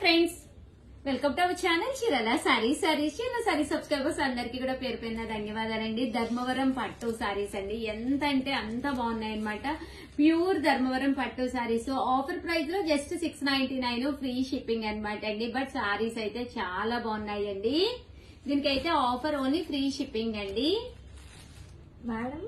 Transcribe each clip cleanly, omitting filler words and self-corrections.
Friends, welcome to our channel Chirala saris. Chirala sorry subscribers అందరికి కూడా పేరు పేరున ధన్యవాదాలండి. ధర్మవరం పట్టు సారీస్ అండి, ఎంత అంటే అంత బాగున్నాయి అనమాట. ప్యూర్ ధర్మవరం పట్టు సారీస్ ఆఫర్ ప్రైస్ లో జస్ట్ 699 ఫ్రీ షిప్పింగ్ అనమాట అండి. బట్ సారీస్ అయితే చాలా బాగున్నాయి అండి. దీనికైతే ఆఫర్ ఓన్లీ ఫ్రీ షిప్పింగ్ అండి. మేడం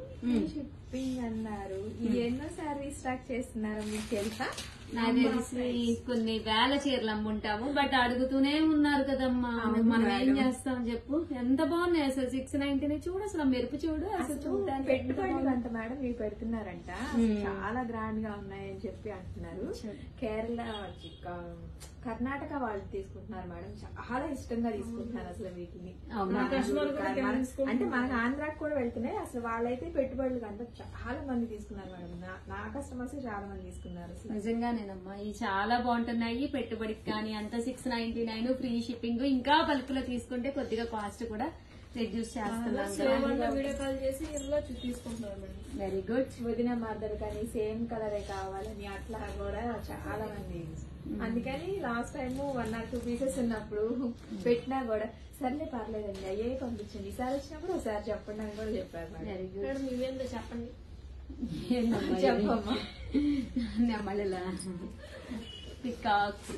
షిప్పింగ్ అన్నారు, ఎన్నో సారీస్ స్టాక్ చేస్తున్నారు మీకు తెలుసా? నాకు తెలిసి కొన్ని వేల చీరలు అమ్ముంటాము, బట్ అడుగుతూనే ఉన్నారు కదమ్మా. మనం ఏం చేస్తాం చెప్పు. ఎంత బాగున్నాయి అసలు. 690 చూడు, అసలు మెరుపు చూడు, అసలు చూడడానికి పెట్టుబడి అంత మేడం మీరు పెడుతున్నారంట. చాలా గ్రాండ్ గా ఉన్నాయని చెప్పి అంటున్నారు. కేరళ కర్ణాటక వాళ్ళు తీసుకుంటున్నారు మేడం, చాలా ఇష్టంగా తీసుకుంటున్నారు అసలు వీటిని. అంటే మన ఆంధ్రాకి కూడా వెళ్తున్నాయి అసలు. వాళ్ళైతే పెట్టుబడులు అంతా చాలా మంది తీసుకున్నారు మేడం. నా కస్టమర్స్ చాలా మంది తీసుకున్నారు అసలు. నిజంగానేనమ్మా, ఇవి చాలా బాగుంటున్నాయి. పెట్టుబడికి కానీ అంత 699 ఫ్రీ షిప్పింగ్. ఇంకా బల్క్ లో తీసుకుంటే కొద్దిగా కాస్ట్ కూడా రెడ్యూస్ చేస్తున్నాం. వీడియో కాల్ చేసి ఇలా తీసుకుంటున్నారు మేడం. Very good. వదిన మదర్ కానీ సేమ్ కలరే కావాలని అట్లా కూడా చాలా మంది. అందుకని లాస్ట్ టైం 1 or 2 పీసెస్ ఉన్నప్పుడు పెట్టినా కూడా సర్లే పర్లేదండి అయ్యే పంపించండి, ఈసారి వచ్చినప్పుడు ఒకసారి చెప్పండి అని కూడా చెప్పారు. Very good. మేడం ఇవేందో చెప్పండి. చెప్పమ్మా. నెమలిలా పికాక్స్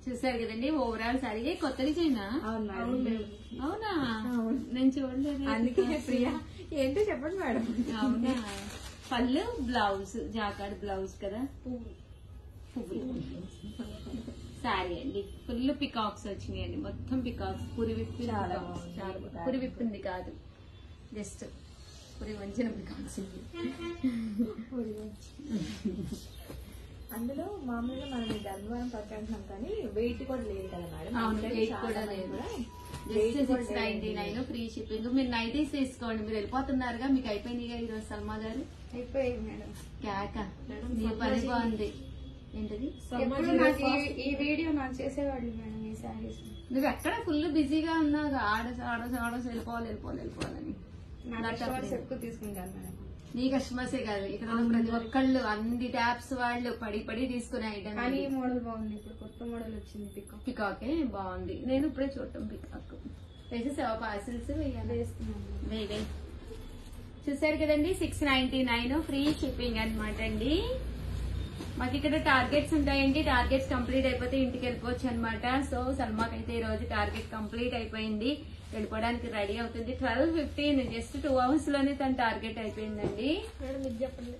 చూసారు కదండి. ఓవరాల్ సారీ కొత్త డిజైన్. అవునా, నేను చూడలేదు. అందుకే ప్రియా ఏంటో చెప్పండి మేడం. అవునా, పళ్ళు బ్లౌజ్ జాకాడ్ బ్లౌజ్ కదా, పువ్వులు సారీ అండి. ఫుల్ పికాక్స్ వచ్చినాయండి, మొత్తం పికాక్స్. పురి విప్పి పురి విప్పింది కాదు, జస్ట్ పురి వంచిన పికాక్స్. అందులో మామూలుగా మనం ఈ ధర్మవరం పట్టు అంటున్నాం కానీ వెయిట్ కూడా లేదు కదా మేడం. అవును, వెయిట్ కూడా లేదు. Just 699 free shipping. మీరు నైటీస్ తీసుకోండి. మీరు వెళ్ళిపోతున్నారుగా, మీకు అయిపోయినాయిగా ఈరోజు. సల్మా గారు అయిపోయాయి మేడం. క్యాక నీ పని బాగుంది. ఏంటది ఈ వీడియో నాకు చేసేవాళ్ళు మేడం ఈ సారీస్. నువ్వు ఎక్కడ ఫుల్ బిజీగా ఉన్నావు. ఆడస్ వెళ్ళిపోవాలని. ఎక్కువ తీసుకుంటాను మేడం. నీ కస్టమర్సే కాదు, ఇక్కడ ఉన్న ప్రతి ఒక్కళ్ళు అన్ని ట్యాప్స్ వాళ్ళు పడి తీసుకునే ఐటమ్. కానీ ఈ మోడల్ బాగుంది, ఇప్పుడు కొత్త మోడల్ వచ్చింది పికాకే బాగుంది. నేను ఇప్పుడే చూడటం పికాక్ వేసేసావా? పార్సిల్స్ వేస్తున్నాను. చూసారు కదండి, 699 ఫ్రీ షిప్పింగ్ అనమాట అండి. మాకు ఇక్కడ టార్గెట్స్ ఉంటాయండి. టార్గెట్స్ కంప్లీట్ అయిపోతే ఇంటికి వెళ్ళిపోవచ్చు అనమాట. సో సల్మాకి అయితే ఈ రోజు టార్గెట్ కంప్లీట్ అయిపోయింది, వెళ్ళిపోవడానికి రెడీ అవుతుంది. 12:15 జస్ట్ 2 hours లోనే తన టార్గెట్ అయిపోయిందండి. మేడం ఇది చెప్పండి.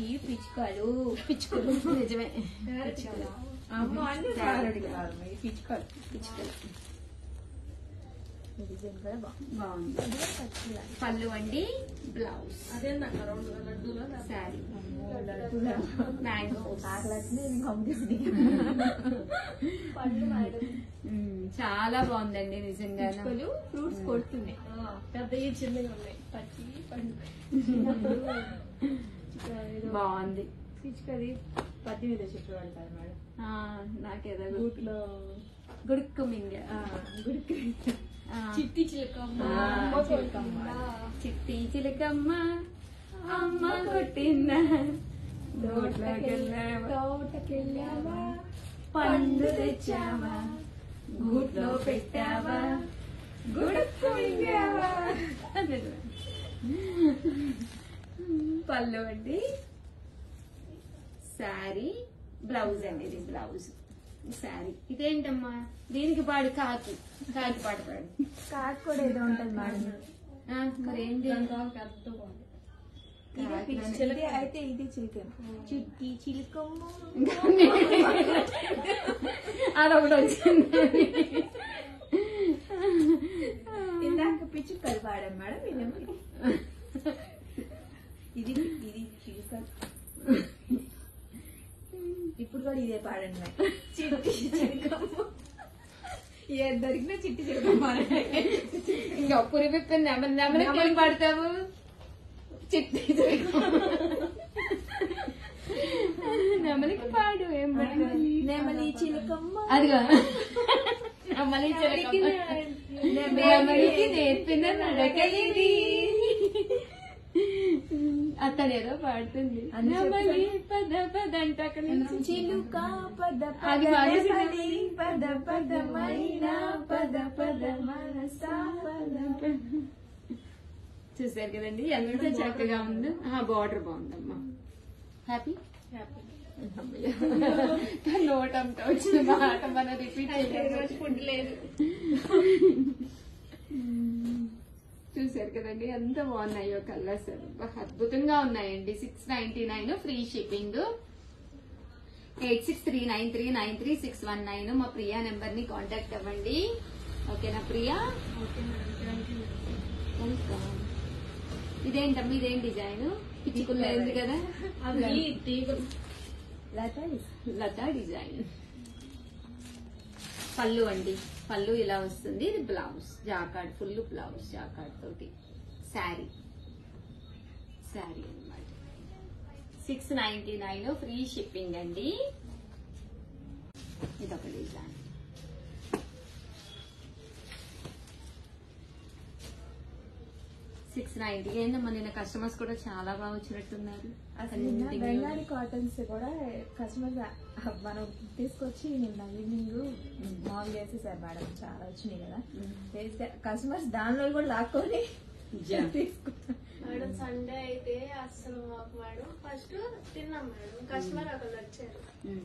ఈ పిచ్చుకలు నిజమే, పిచ్చుకలు బాగుంది. పళ్ళు అండి, బ్లౌజ్, అదే లడ్డూలో శారీ, మ్యాంగో. పళ్ళు మేడం చాలా బాగుందండి నిజంగా. ఫ్రూట్స్ కొడుతున్నాయి, పెద్దవి చిన్నగా ఉన్నాయి. పచ్చి పండు బాగుంది. పిచ్చుకది పత్తి మీద చెప్పి వెళ్తారు మేడం. నాకేదో గూట్లో గుడుక్కు మింగ చిట్టి చిలకమ్మ చిట్టి చిలకమ్మ అమ్మ కొట్టిందా, తోటకెళ్ళావా, పండు తెచ్చావా, గూట్లో పెట్టావా, గుడుక్కు మింగావా. పళ్ళు అండి, శారీ, బ్లౌజ్ అండి. ఇది బ్లౌజ్, శారీ. ఇదేంటమ్మా? దీనికి పాడు కాకి పాట పాడు. కాకి కూడా ఏదో ఉంటుంది మేడం. మరేంటి? అయితే ఇది చిలకమ్మ, చిట్టి చిలకమ్మ అదొకటి వచ్చింది. ఇందాక పిచ్చుకలు పాడాం మేడం. ఇది చిలుక. ఇప్పుడు కూడా ఇదే పాడండి మేడం. చిట్టి చిలకమ్మ, ఏది దొరికినా చిట్టి చిలకమ్మ. ఇంకా పురి విప్పి నెమలి పాడతావు. చిట్టి చిలకమ్మ, నెమలికి పాడు. ఏం పడతావు? నెమలి చిలకమ్మ, అదిగో నెమలి చిలకమ్మ, నెమలికి నేర్పిన నడక ఇది. అత్త తనేదో పాడుతుంది అని నెమలి పద పద అంటే అక్కడ నుంచి చిలుక పద అది పద పాడేసి నెమలి పద పద మైనా పద పద మనసా పద. చూసారు కదండి ఎంత చక్కగా ఉందో. బార్డర్ బాగుందమ్మా. హ్యాపీ నోట్ అంతా వచ్చిన మాట మనం రిపీట్ చేయలేదు. ఫుడ్ లేదు. చూసారు కదండి ఎంత బాగున్నాయో కలర్స్. అద్భుతంగా ఉన్నాయండి. 699 ఫ్రీ షిప్పింగ్. 8639393619 మా ప్రియా నెంబర్ ని కాంటాక్ట్ అవ్వండి. ఓకేనా ప్రియా? వెల్కమ్. ఇదేంటమ్మా, ఇదేం డిజైన్? పిచ్చుకులేదు కదా, అవి తీగలు. లతా డిజైన్. పళ్ళు అండి, పళ్ళు ఇలా వస్తుంది. ఇది blouse jacquard, full blouse jacquard తోటి శారీ అన్నమాట. 699 ఫ్రీ షిప్పింగ్ అండి. ఇదొక డిజైన్. $690. ఏందమ్మా నిన్న కస్టమర్స్ కూడా చాలా బాగా వచ్చినట్టున్నారు. అసలు నిన్న బెంగాలీ కాటన్స్ కూడా కస్టమర్స్ మనం తీసుకొచ్చి నిన్న ఈవినింగ్ మాల్ చేసేసారు మేడం. చాలా వచ్చినాయి కదా, కస్టమర్స్ దానిలో కూడా లాక్కొని తీసుకుంటారు మేడం. సండే అయితే అసలు మాకు మేడం ఫస్ట్ తిన్నాం మేడం. కస్టమర్ ఒకళ్ళు వచ్చారు,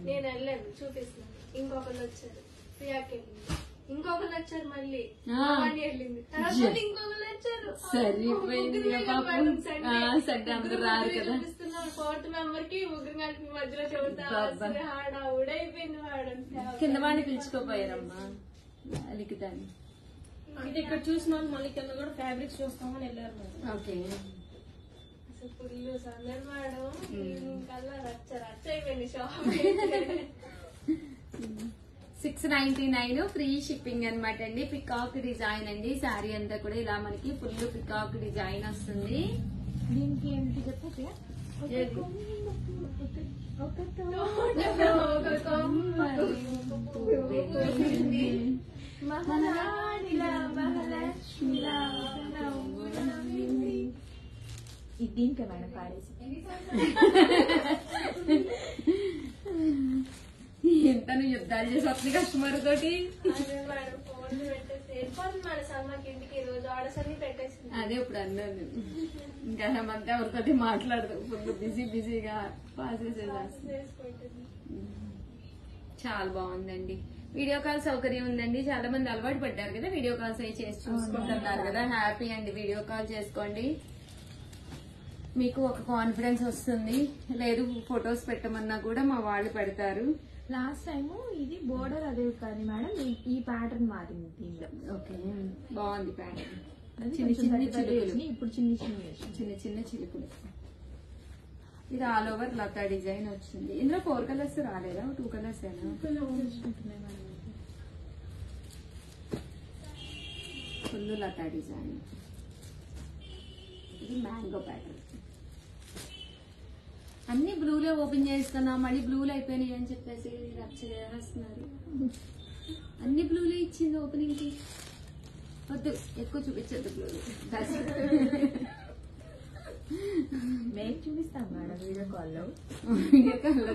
నేను వెళ్ళాను చూపిస్తున్నాను. ఇంకొకళ్ళు వచ్చారు, ప్రియాకి వెళ్ళింది. ఇంకొకళ్ళు వచ్చారు, మళ్ళీ భవాని వెళ్ళింది. తర్వాత ఇంకొకళ్ళు వచ్చారు. సరిపోయింది సండే అందరూ రారు కదా. చూపిస్తున్నాను 4th మెంబర్ కి ముగ్గురు కలిపి మధ్యలో చెబుతా హాడా ఊడైపోయింది మేడం. కింద వాడిని పిలుచుకోపోయారమ్మా లిఖితాన్ని. ఇది ఇక్కడ చూసిన వాళ్ళు మళ్ళీ కింద కూడా ఫ్యాబ్రిక్స్ చూస్తామని వెళ్ళారు మేడం. ఓకే. అసలు ఫుల్ సందడి మేడం. ఈవినింగ్ కల్లా రచ్చ అయిపోయింది షాప్. 699 ఫ్రీ షిప్పింగ్ అనమాట అండి. పికాక్ డిజైన్ అండి. శారీ అంతా కూడా ఇలా మనకి ఫుల్ పికాక్ డిజైన్ వస్తుంది. దీనికి ఏంటి చెప్పే దీనికే మేడం పాడేసి ఎంత యుద్ధాలు చేసి వస్తుంది కస్టమర్ తోటి. అదే మేడం ఫోన్ పెట్టేసి వెళ్ళిపోతుంది మేడం. సమ్మకి ఇంటికి ఈ రోజు ఆర్డర్స్ అన్ని పెట్టేసింది. అదే ఇప్పుడు అన్నాను. ఇంకా మనతో ఎవరితోటి మాట్లాడదు. ఫుల్ బిజీగా పాస్ చేసేది. చేసుకుంటుంది. చాలా బాగుందండి. వీడియో కాల్ సౌకర్యం ఉందండి. చాలా మంది అలవాటు పడ్డారు కదా, వీడియో కాల్స్ అవి చేసి చూసుకుంటున్నారు కదా. హ్యాపీ అండి. వీడియో కాల్ చేసుకోండి, మీకు ఒక కాన్ఫిడెన్స్ వస్తుంది. లేదు ఫొటోస్ పెట్టమన్నా కూడా మా వాళ్ళు పెడతారు. లాస్ట్ టైం ఇది బోర్డర్ అదే కానీ మేడం ఈ ప్యాటర్న్ మారింది దీనిలో. ఓకే, బాగుంది ప్యాటర్న్. అది చిన్న కొంచెం చిన్న పెద్ద చిలుకలు, వచ్చినాయి, ఇప్పుడు చిన్న చిన్న చిలుకలు. ఇది ఆల్ ఓవర్ లతా డిజైన్ వచ్చింది. ఇందులో 4 కలర్స్ రాలేదా, 2 కలర్స్ ఏనా? ఫుల్ లతా డిజైన్. ఇది మ్యాంగో ప్యాటర్న్. అన్ని బ్లూలే ఓపెన్ చేస్తున్నా, మళ్ళీ బ్లూలు అయిపోయినాయి అని చెప్పేసి రచ్చ చేస్తున్నారు. అన్ని బ్లూలే ఇచ్చింది ఓపెనింగ్ కి. వద్దు, ఎక్కువ చూపించద్దు బ్లూలు. మేము చూపిస్తాం మేడం వీడియో కాల్లో.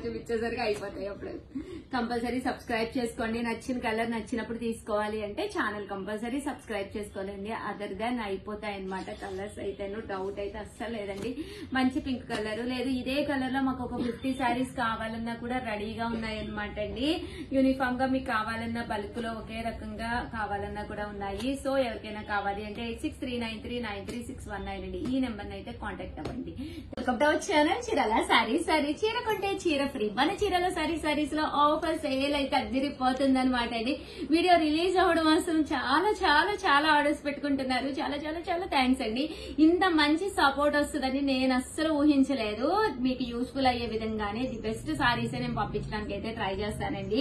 చూపించేసరికి అయిపోతాయి అప్పుడు. కంపల్సరీ సబ్స్క్రైబ్ చేసుకోండి. నచ్చిన కలర్ నచ్చినప్పుడు తీసుకోవాలి అంటే ఛానల్ కంపల్సరీ సబ్స్క్రైబ్ చేసుకోవాలండి. అదర్ దాన్ అయిపోతాయి అనమాట కలర్స్ అయితే. డౌట్ అయితే అస్సలు లేదండి. మంచి పింక్ కలర్ లేదు, ఇదే కలర్ లో మాకు ఒక 50 శారీస్ కావాలన్నా కూడా రెడీగా ఉన్నాయన్నమాట అండి. యూనిఫామ్ గా మీకు కావాలన్నా బల్క్ లో ఒకే రకంగా కావాలన్నా కూడా ఉన్నాయి. సో ఎవరికైనా కావాలి అంటే 8639393619 అండి. ఈ నెంబర్ అయితే కాంటాక్ట్ అవ్వండి. వెల్కమ్ టు అవర్ ఛానల్ చీరల సారీస్. చీర కొంటే చీర ఫ్రీ. మన చీరల సారీస్ లో ఆఫర్ సేల్ అయితే అదిరిపోతుంది అనమాట అండి. వీడియో రిలీజ్ అవ్వడం కోసం చాలా చాలా చాలా ఆర్డర్స్ పెట్టుకుంటున్నారు. చాలా చాలా చాలా థ్యాంక్స్ అండి. ఇంత మంచి సపోర్ట్ వస్తుందని నేను అస్సలు ఊహించలేదు. మీకు యూస్ఫుల్ అయ్యే విధంగానే ది బెస్ట్ సారీస్ నేను పంపించడానికి అయితే ట్రై చేస్తానండి.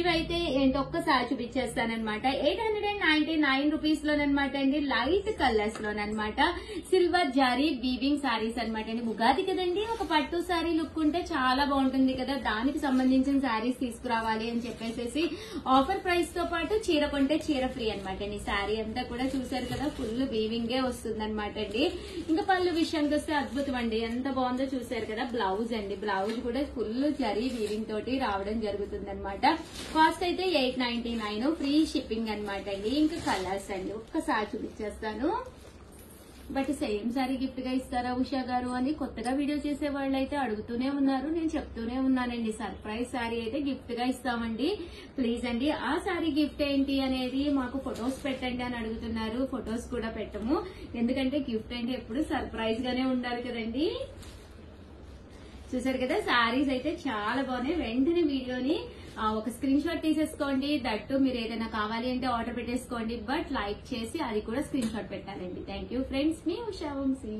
ఇవైతే ఏంటో ఒక్కసారి చూపించేస్తానమాట. 899 రూపీస్ లోనమాట అండి. లైట్ కలర్స్ లోనమాట. Silver zari weaving shipping saris అనమాట అండి. ఉగాది కదండి, ఒక పట్టు సారీ లుక్ ఉంటే చాలా బాగుంటుంది కదా, దానికి సంబంధించిన సారీస్ తీసుకురావాలి అని చెప్పేసి ఆఫర్ ప్రైస్ తో పాటు చీర కొంటే చీర ఫ్రీ అనమాట అండి. సారీ అంతా కూడా చూసారు కదా, ఫుల్ వీవింగే వస్తుంది అనమాట అండి. ఇంకా పళ్ళు విషయానికి వస్తే అద్భుతం అండి, ఎంత బాగుందో చూసారు కదా. బ్లౌజ్ అండి, బ్లౌజ్ కూడా ఫుల్ జరీ వీవింగ్ తోటి రావడం జరుగుతుంది అనమాట. కాస్ట్ అయితే 899, ఫ్రీ షిప్పింగ్ అనమాట అండి. ఇంకా కలర్స్ అండి ఒక్కసారి చూపించేస్తాను. బట్ సేమ్ సారీ గిఫ్ట్ గా ఇస్తారా ఉషా గారు అని కొత్తగా వీడియో చేసే వాళ్ళు అయితే అడుగుతూనే ఉన్నారు, నేను చెప్తూనే ఉన్నానండి. సర్ప్రైజ్ సారీ అయితే గిఫ్ట్ గా ఇస్తామండి, ప్లీజ్ అండి. ఆ సారీ గిఫ్ట్ ఏంటి అనేది మాకు ఫొటోస్ పెట్టండి అని అడుగుతున్నారు. ఫొటోస్ కూడా పెట్టము, ఎందుకంటే గిఫ్ట్ అంటే ఎప్పుడు సర్ప్రైజ్ గానే ఉండాలి కదండి. చూసారు కదా, సారీస్ అయితే చాలా బాగున్నాయి. వెంటనే వీడియోని ఒక స్క్రీన్ షాట్ తీసేసుకోండి. దట్టు మీరు ఏదైనా కావాలి అంటే ఆర్డర్ పెట్టేసుకోండి, బట్ లైక్ చేసి అది కూడా స్క్రీన్ షాట్ పెట్టాలండి. థ్యాంక్ యూ ఫ్రెండ్స్, మీ ఉషా వంశీ.